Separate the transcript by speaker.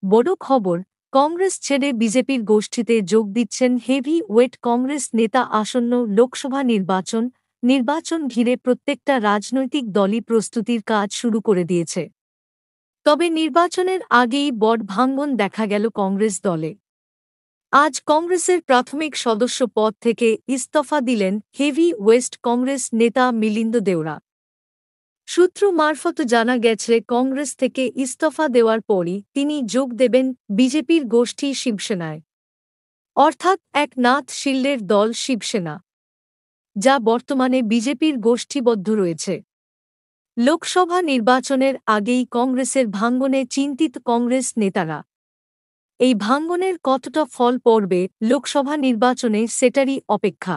Speaker 1: বড় খবর, কংগ্রেস ছেড়ে বিজেপির গোষ্ঠীতে যোগ দিচ্ছেন হেভি ওয়েট কংগ্রেস নেতা। আসন্ন লোকসভা নির্বাচন ঘিরে প্রত্যেকটা রাজনৈতিক দলই প্রস্তুতির কাজ শুরু করে দিয়েছে। তবে নির্বাচনের আগেই বড় ভাঙন দেখা গেল কংগ্রেস দলে। আজ কংগ্রেসের প্রাথমিক সদস্য পদ থেকে ইস্তফা দিলেন হেভি ওয়েস্ট কংগ্রেস নেতা মিলিন্দ দেওরা। সূত্র মারফত জানা গেছে, কংগ্রেস থেকে ইস্তফা দেওয়ার পরই তিনি যোগ দেবেন বিজেপির গোষ্ঠী শিবসেনায়, অর্থাৎ একনাথ শিন্ডের দল শিবসেনা, যা বর্তমানে বিজেপির গোষ্ঠীবদ্ধ রয়েছে। লোকসভা নির্বাচনের আগেই কংগ্রেসের ভাঙনে চিন্তিত কংগ্রেস নেতারা। এই ভাঙনের কতটা ফল পড়বে লোকসভা নির্বাচনে, সেটারই অপেক্ষা।